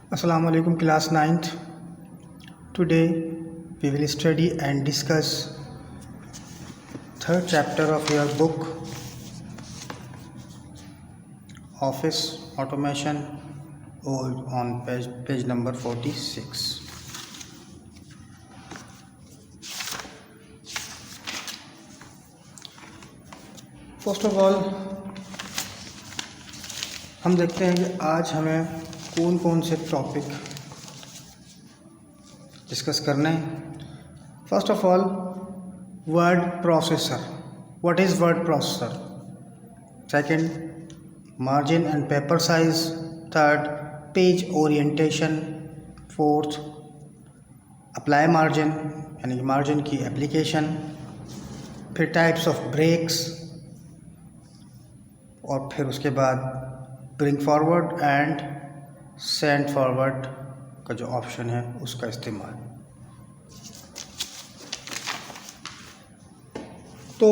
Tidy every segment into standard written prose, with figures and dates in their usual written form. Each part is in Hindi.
Assalamu alaikum class 9th. Today we will study and discuss third chapter of your book Office Automation on page number 46. First of all हम देखते हैं कि आज हमें कौन कौन से टॉपिक डिस्कस करना है। First of all word processor, what is word processor. Second margin and paper size. Third page orientation. Fourth apply margin यानी कि मार्जिन की एप्लीकेशन। फिर टाइप्स ऑफ ब्रेक्स और फिर उसके बाद bring forward and send forward का जो ऑप्शन है उसका इस्तेमाल। तो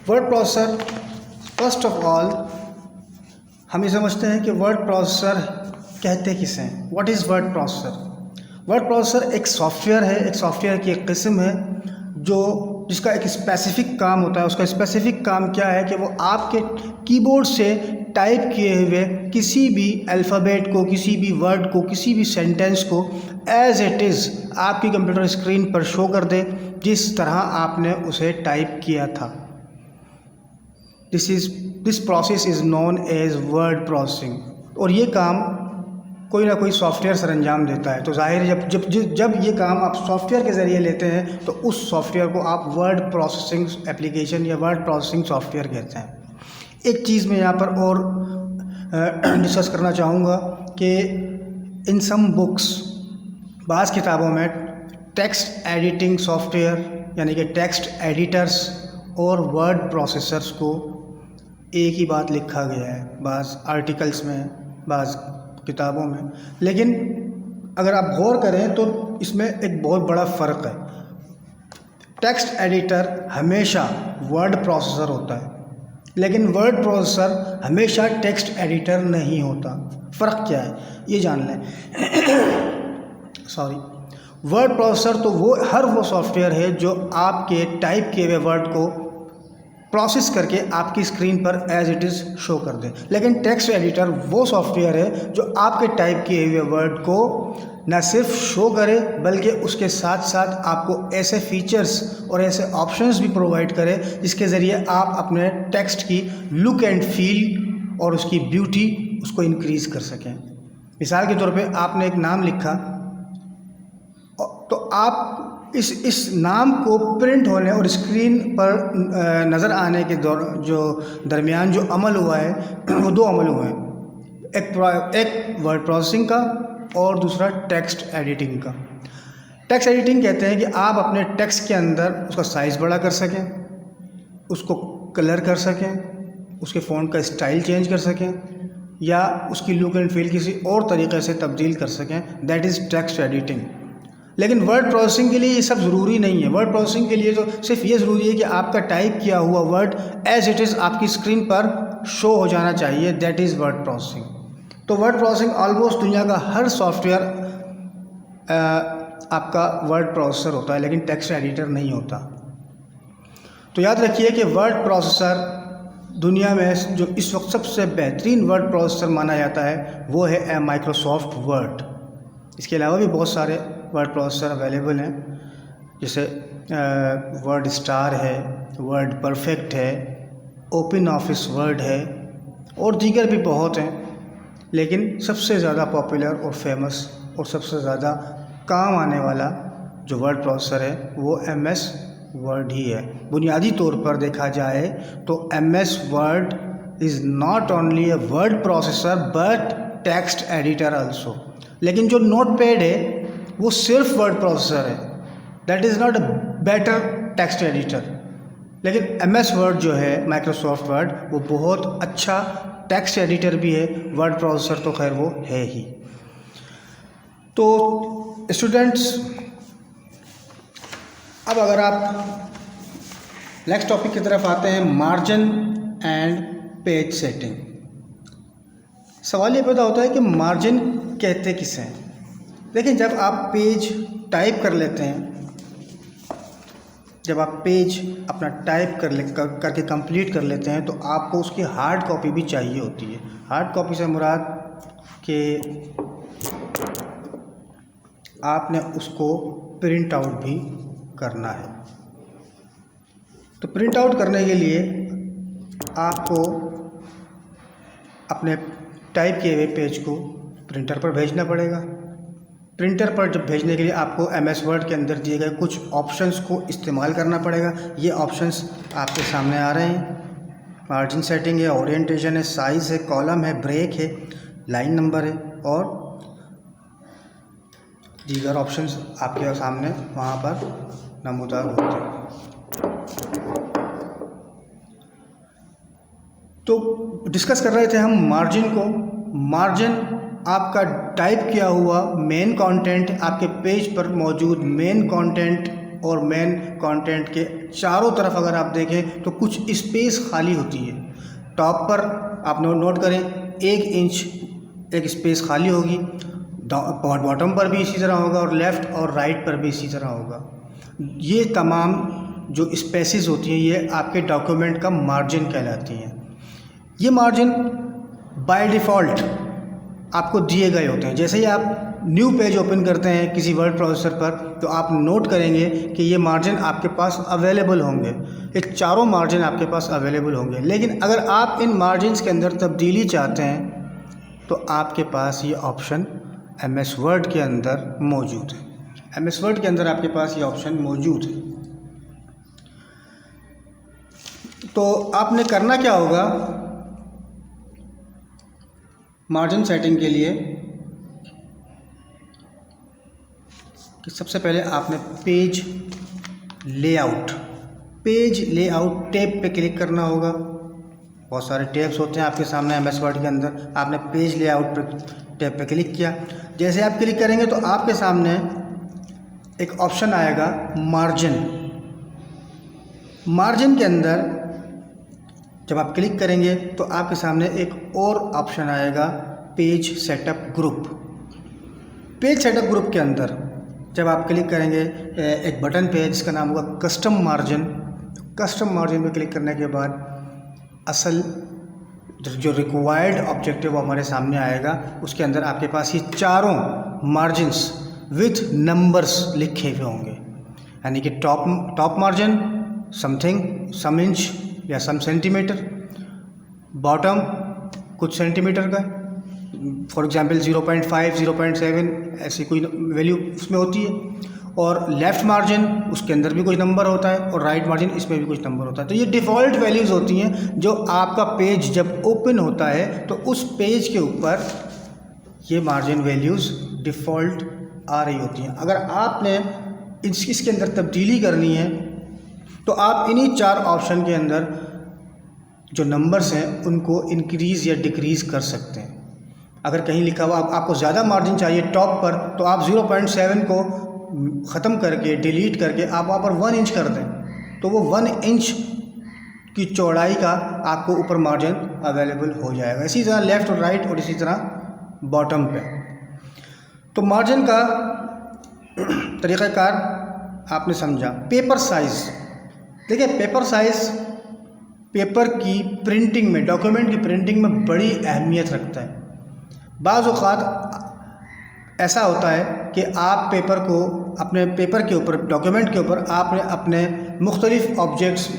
word processor, first of all हम ये समझते हैं कि वर्ड प्रोसेसर कहते किसे हैं। What is word processor. Word processor एक सॉफ्टवेयर है, एक सॉफ्टवेयर की एक किस्म है जिसका एक स्पेसिफिक काम होता है। उसका स्पेसिफिक काम क्या है कि वो आपके कीबोर्ड से टाइप किए हुए किसी भी अल्फ़ाबेट को, किसी भी वर्ड को, किसी भी सेंटेंस को एज इट इज़ आपकी कंप्यूटर स्क्रीन पर शो कर दे जिस तरह आपने उसे टाइप किया था। This process is known as word processing. और ये काम कोई ना कोई सॉफ्टवेयर सरंजाम देता है। तो ज़ाहिर है जब ये काम आप सॉफ्टवेयर के ज़रिए लेते हैं तो उस सॉफ्टवेयर को आप वर्ड प्रोसेसिंग एप्लीकेशन या वर्ड प्रोसेसिंग सॉफ्टवेयर कहते हैं। एक चीज़ मैं यहाँ पर और डिस्कस करना चाहूँगा कि इन सम बुक्स, बाज़ किताबों में टेक्स्ट एडिटिंग सॉफ्टवेयर यानी कि टेक्स्ट एडिटर्स और वर्ड प्रोसेसर्स को एक ही बात लिखा गया है, बाज़ आर्टिकल्स में, बाज़ किताबों में। लेकिन अगर आप गौर करें तो इसमें एक बहुत बड़ा फ़र्क है। टेक्स्ट एडिटर हमेशा वर्ड प्रोसेसर होता है, लेकिन वर्ड प्रोसेसर हमेशा टेक्स्ट एडिटर नहीं होता। फ़र्क क्या है ये जान लें। सॉरी, वर्ड प्रोसेसर तो हर वो सॉफ्टवेयर है जो आपके टाइप किए हुए वर्ड को प्रोसेस करके आपकी स्क्रीन पर एज इट इज़ शो कर दे। लेकिन टेक्स्ट एडिटर वो सॉफ्टवेयर है जो आपके टाइप किए हुए वर्ड को न सिर्फ शो करे बल्कि उसके साथ साथ आपको ऐसे फीचर्स और ऐसे ऑप्शंस भी प्रोवाइड करे जिसके ज़रिए आप अपने टेक्स्ट की लुक एंड फील और उसकी ब्यूटी उसको इंक्रीज़ कर सकें। मिसाल के तौर पे आपने एक नाम लिखा तो आप इस नाम को प्रिंट होने और स्क्रीन पर नज़र आने के दरमियान जो अमल हुआ है वो दो अमल हुए हैं। एक वर्ड प्रोसेसिंग का और दूसरा टेक्स्ट एडिटिंग का। टेक्स्ट एडिटिंग कहते हैं कि आप अपने टेक्स्ट के अंदर उसका साइज़ बड़ा कर सकें, उसको कलर कर सकें, उसके फ़ॉन्ट का स्टाइल चेंज कर सकें या उसकी लुक एंड फील किसी और तरीक़े से तब्दील कर सकें। That is text editing. लेकिन वर्ड प्रोसेसिंग के लिए ये सब ज़रूरी नहीं है। वर्ड प्रोसेसिंग के लिए तो सिर्फ ये ज़रूरी है कि आपका टाइप किया हुआ वर्ड एज इट इज़ आपकी स्क्रीन पर शो हो जाना चाहिए। That is word processing. तो वर्ड प्रोसेसिंग ऑलमोस्ट दुनिया का हर सॉफ्टवेयर आपका वर्ड प्रोसेसर होता है, लेकिन टेक्स्ट एडिटर नहीं होता। तो याद रखिए कि वर्ड प्रोसेसर दुनिया में जो इस वक्त सबसे बेहतरीन वर्ड प्रोसेसर माना जाता है वो है माइक्रोसॉफ्ट वर्ड। इसके अलावा भी बहुत सारे वर्ड प्रोसेसर अवेलेबल हैं, जैसे वर्ड स्टार है, वर्ड परफेक्ट है, ओपन ऑफिस वर्ड है और दीगर भी बहुत हैं। लेकिन सबसे ज़्यादा पॉपुलर और फेमस और सबसे ज़्यादा काम आने वाला जो वर्ड प्रोसेसर है वो MS वर्ड ही है। बुनियादी तौर पर देखा जाए तो MS word is not only a word processor but text editor also. लेकिन जो नोटपैड है वो सिर्फ वर्ड प्रोसेसर है। That is not a better text editor. लेकिन MS वर्ड जो है, माइक्रोसॉफ्ट वर्ड, वो बहुत अच्छा टेक्स्ट एडिटर भी है। वर्ड प्रोसेसर तो खैर वो है ही। तो स्टूडेंट्स, अब अगर आप नेक्स्ट टॉपिक की तरफ आते हैं, मार्जिन एंड पेज सेटिंग। सवाल ये पैदा होता है कि मार्जिन कहते किसे हैं। देखिए, जब आप पेज टाइप कर लेते हैं, जब आप पेज अपना टाइप करके कंप्लीट कर लेते हैं, तो आपको उसकी हार्ड कॉपी भी चाहिए होती है। हार्ड कॉपी से मुराद कि आपने उसको प्रिंट आउट भी करना है। तो प्रिंट आउट करने के लिए आपको अपने टाइप किए हुए पेज को प्रिंटर पर भेजना पड़ेगा। प्रिंटर पर जब भेजने के लिए आपको MS वर्ड के अंदर दिए गए कुछ ऑप्शंस को इस्तेमाल करना पड़ेगा। ये ऑप्शंस आपके सामने आ रहे हैं। मार्जिन सेटिंग है, ओरिएंटेशन है, साइज़ है, कॉलम है, ब्रेक है, लाइन नंबर है और दीगर ऑप्शंस आपके सामने वहाँ पर नमूदार होते हैं। तो डिस्कस कर रहे थे हम मार्जिन को। मार्जिन आपका टाइप किया हुआ मेन कंटेंट, आपके पेज पर मौजूद मेन कंटेंट और मेन कंटेंट के चारों तरफ अगर आप देखें तो कुछ स्पेस खाली होती है। टॉप पर आप नोट करें 1 इंच एक स्पेस खाली होगी, बॉटम पर भी इसी तरह होगा और लेफ़्ट और राइट पर भी इसी तरह होगा। ये तमाम जो स्पेसेस होती हैं ये आपके डॉक्यूमेंट का मार्जिन कहलाती हैं। ये मार्जिन बाय डिफ़ॉल्ट आपको दिए गए होते हैं। जैसे ही आप न्यू पेज ओपन करते हैं किसी वर्ड प्रोसेसर पर, तो आप नोट करेंगे कि ये मार्जिन आपके पास अवेलेबल होंगे। ये चारों मार्जिन आपके पास अवेलेबल होंगे। लेकिन अगर आप इन मार्जिन्स के अंदर तब्दीली चाहते हैं तो आपके पास ये ऑप्शन MS वर्ड के अंदर मौजूद है। MS वर्ड के अंदर आपके पास ये ऑप्शन मौजूद है। तो आपने करना क्या होगा मार्जिन सेटिंग के लिए कि सबसे पहले आपने पेज लेआउट टैब पे क्लिक करना होगा। बहुत सारे टैब्स होते हैं आपके सामने MS वर्ड के अंदर। आपने पेज लेआउट टैब पे क्लिक किया। जैसे आप क्लिक करेंगे तो आपके सामने एक ऑप्शन आएगा मार्जिन के अंदर जब आप क्लिक करेंगे तो आपके सामने एक और ऑप्शन आएगा page setup group. Page setup group के अंदर जब आप क्लिक करेंगे एक बटन पे जिसका नाम होगा कस्टम मार्जिन पे क्लिक करने के बाद असल जो रिक्वायर्ड ऑब्जेक्टिव वो हमारे सामने आएगा। उसके अंदर आपके पास ये चारों मार्जिन्स विथ नंबर्स लिखे हुए होंगे, यानी कि टॉप मार्जिन सम इंच या सम सेंटीमीटर, बॉटम कुछ सेंटीमीटर का, फॉर एग्जांपल 0.5 0.7 ऐसी कोई वैल्यू उसमें होती है, और लेफ़्ट मार्जिन उसके अंदर भी कुछ नंबर होता है और राइट मार्जिन इसमें भी कुछ नंबर होता है। तो ये डिफ़ॉल्ट वैल्यूज़ होती हैं जो आपका पेज जब ओपन होता है तो उस पेज के ऊपर ये मार्जिन वैल्यूज़ डिफ़ॉल्ट आ रही होती हैं। अगर आपने इसके अंदर तब्दीली करनी है तो आप इन्हीं 4 ऑप्शन के अंदर जो नंबर्स हैं उनको इंक्रीज़ या डिक्रीज़ कर सकते हैं। अगर कहीं लिखा हुआ आपको ज़्यादा मार्जिन चाहिए टॉप पर, तो आप 0.7 को ख़त्म करके डिलीट करके आप वहाँ पर 1 इंच कर दें, तो वो 1 इंच की चौड़ाई का आपको ऊपर मार्जिन अवेलेबल हो जाएगा। इसी तरह लेफ़्ट और राइट और इसी तरह बॉटम पे। तो मार्जिन का तरीक़ाकार आपने समझा। पेपर साइज़, देखिए पेपर साइज़ पेपर की प्रिंटिंग में, डॉक्यूमेंट की प्रिंटिंग में बड़ी अहमियत रखता है। बाज़ औक़ात ऐसा होता है कि आप पेपर को अपने पेपर के ऊपर, डॉक्यूमेंट के ऊपर आपने अपने मुख्तलिफ़ ऑब्जेक्ट्स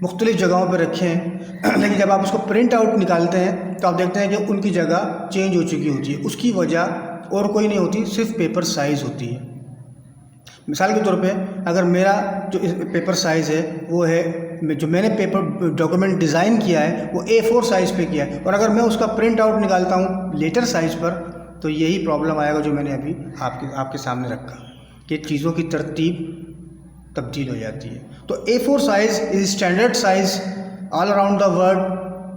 मुख्तलिफ़ जगहों पर रखे हैं, लेकिन जब आप उसको प्रिंट आउट निकालते हैं तो आप देखते हैं कि उनकी जगह चेंज हो चुकी होती है। उसकी वजह और कोई नहीं होती, सिर्फ पेपर साइज़ होती है। मिसाल के तौर पे अगर मेरा जो पेपर साइज़ है वो है, जो मैंने पेपर डॉक्यूमेंट डिज़ाइन किया है वो A4 साइज़ पे किया है, और अगर मैं उसका प्रिंट आउट निकालता हूँ लेटर साइज़ पर तो यही प्रॉब्लम आएगा जो मैंने अभी आपके सामने रखा कि चीज़ों की तरतीब तब्दील हो जाती है। तो A4 size is standard size all around the world.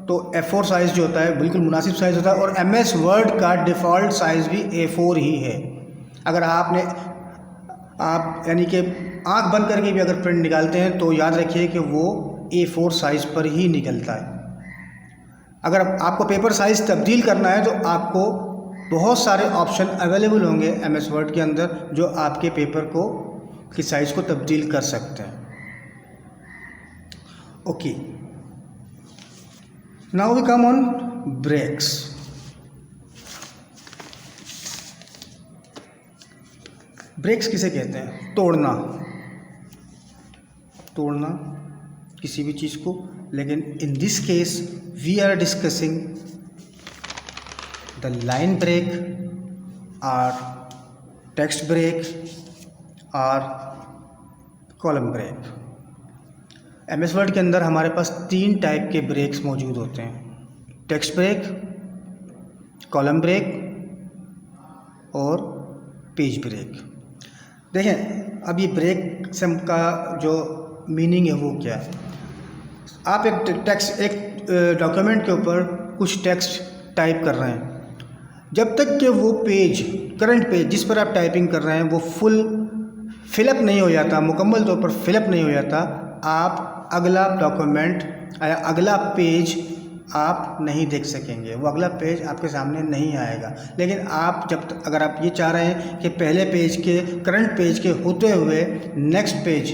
तो A4 साइज़ जो होता है बिल्कुल मुनासिब साइज़ होता है, और MS वर्ड का डिफ़ॉल्ट साइज़ भी A4 ही है। अगर आप यानी कि आँख बंद करके भी अगर प्रिंट निकालते हैं तो याद रखिए कि वो A4 साइज़ पर ही निकलता है। अगर आपको पेपर साइज़ तब्दील करना है तो आपको बहुत सारे ऑप्शन अवेलेबल होंगे एमएस वर्ड के अंदर जो आपके पेपर को की साइज़ को तब्दील कर सकते हैं। Okay, now we come on breaks. Breaks किसे कहते हैं? तोड़ना किसी भी चीज़ को। लेकिन in this case we are discussing the line break और टेक्स्ट ब्रेक और कॉलम ब्रेक। एमएस वर्ड के अंदर हमारे पास 3 टाइप के ब्रेक्स मौजूद होते हैं, टेक्स्ट ब्रेक, कॉलम ब्रेक और पेज ब्रेक। देखें, अब ये ब्रेक का जो मीनिंग है वो क्या है। आप एक डॉक्यूमेंट के ऊपर कुछ टेक्स्ट टाइप कर रहे हैं, जब तक कि वो करंट पेज जिस पर आप टाइपिंग कर रहे हैं वो फिलअप नहीं हो जाता, मुकम्मल तौर पर फिलअप नहीं हो जाता, आप अगला डॉक्यूमेंट या अगला पेज आप नहीं देख सकेंगे, वो अगला पेज आपके सामने नहीं आएगा। लेकिन अगर आप ये चाह रहे हैं कि पहले पेज के करंट पेज के होते हुए नेक्स्ट पेज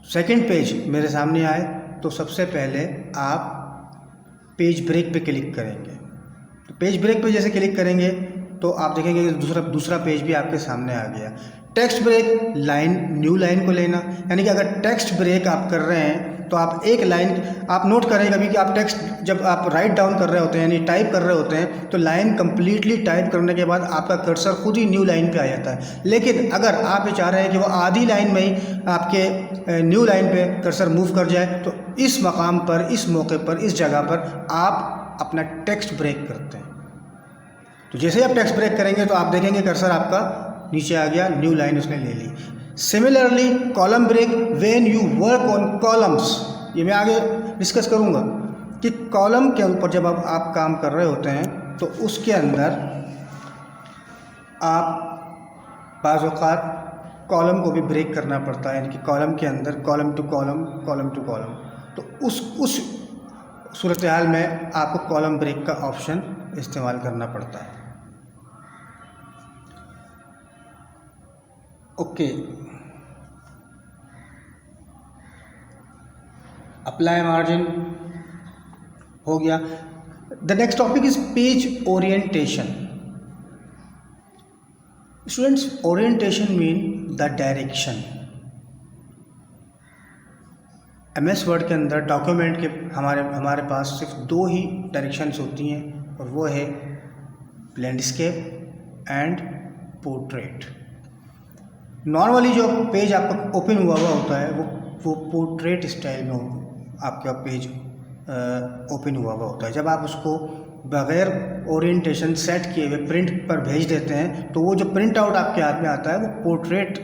सेकंड पेज मेरे सामने आए, तो सबसे पहले आप पेज ब्रेक पे क्लिक करेंगे। तो पेज ब्रेक पे जैसे क्लिक करेंगे तो आप देखेंगे कि दूसरा पेज भी आपके सामने आ गया। टेक्स्ट ब्रेक न्यू लाइन को लेना, यानी कि अगर टेक्स्ट ब्रेक आप कर रहे हैं तो आप एक लाइन आप नोट करें कभी कि आप टेक्स्ट जब आप राइट डाउन कर रहे होते हैं यानी टाइप कर रहे होते हैं तो लाइन कंप्लीटली टाइप करने के बाद आपका कर्सर खुद ही न्यू लाइन पे आ जाता है। लेकिन अगर आप ये चाह रहे हैं कि वो आधी लाइन में ही आपके न्यू लाइन पे कर्सर मूव कर जाए, तो इस मकाम पर, इस मौके पर, इस जगह पर आप अपना टेक्स्ट ब्रेक करते हैं। तो जैसे ही आप टेक्स्ट ब्रेक करेंगे तो आप देखेंगे कर्सर आपका नीचे आ गया, न्यू लाइन उसने ले ली। Similarly column break when you work on columns, ये मैं आगे डिस्कस करूँगा कि कॉलम के ऊपर जब आप काम कर रहे होते हैं तो उसके अंदर आप बाज़ औक़ात कॉलम को भी ब्रेक करना पड़ता है, यानी कि कॉलम के अंदर कॉलम टू कॉलम। तो उस सूरत हाल में आपको कॉलम ब्रेक का ऑप्शन इस्तेमाल करना पड़ता है। ओके, अप्लाई मार्जिन हो गया। The next topic is page orientation. Students, orientation mean the direction. MS Word के अंदर डॉक्यूमेंट के हमारे पास सिर्फ 2 ही डायरेक्शंस होती हैं, और वो है लैंडस्केप एंड पोर्ट्रेट। नॉर्मली जो पेज आपका ओपन हुआ होता है वो पोर्ट्रेट स्टाइल में आपका पेज ओपन हुआ होता है। जब आप उसको बग़ैर ओरिएंटेशन सेट किए हुए प्रिंट पर भेज देते हैं तो वो जो प्रिंट आउट आपके हाथ में आता है वो पोर्ट्रेट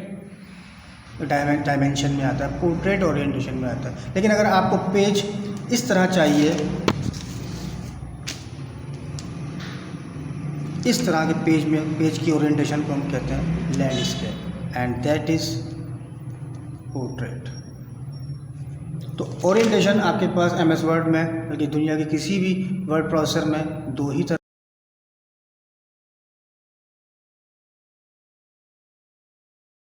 डायमेंशन में आता है, पोर्ट्रेट ओरिएंटेशन में आता है। लेकिन अगर आपको पेज इस तरह चाहिए, इस तरह के पेज की ओरिएंटेशन को हम कहते हैं landscape, and that is portrait. तो ओरिएंटेशन आपके पास एमएस वर्ड में, बल्कि दुनिया के किसी भी वर्ड प्रोसेसर में 2 ही तरह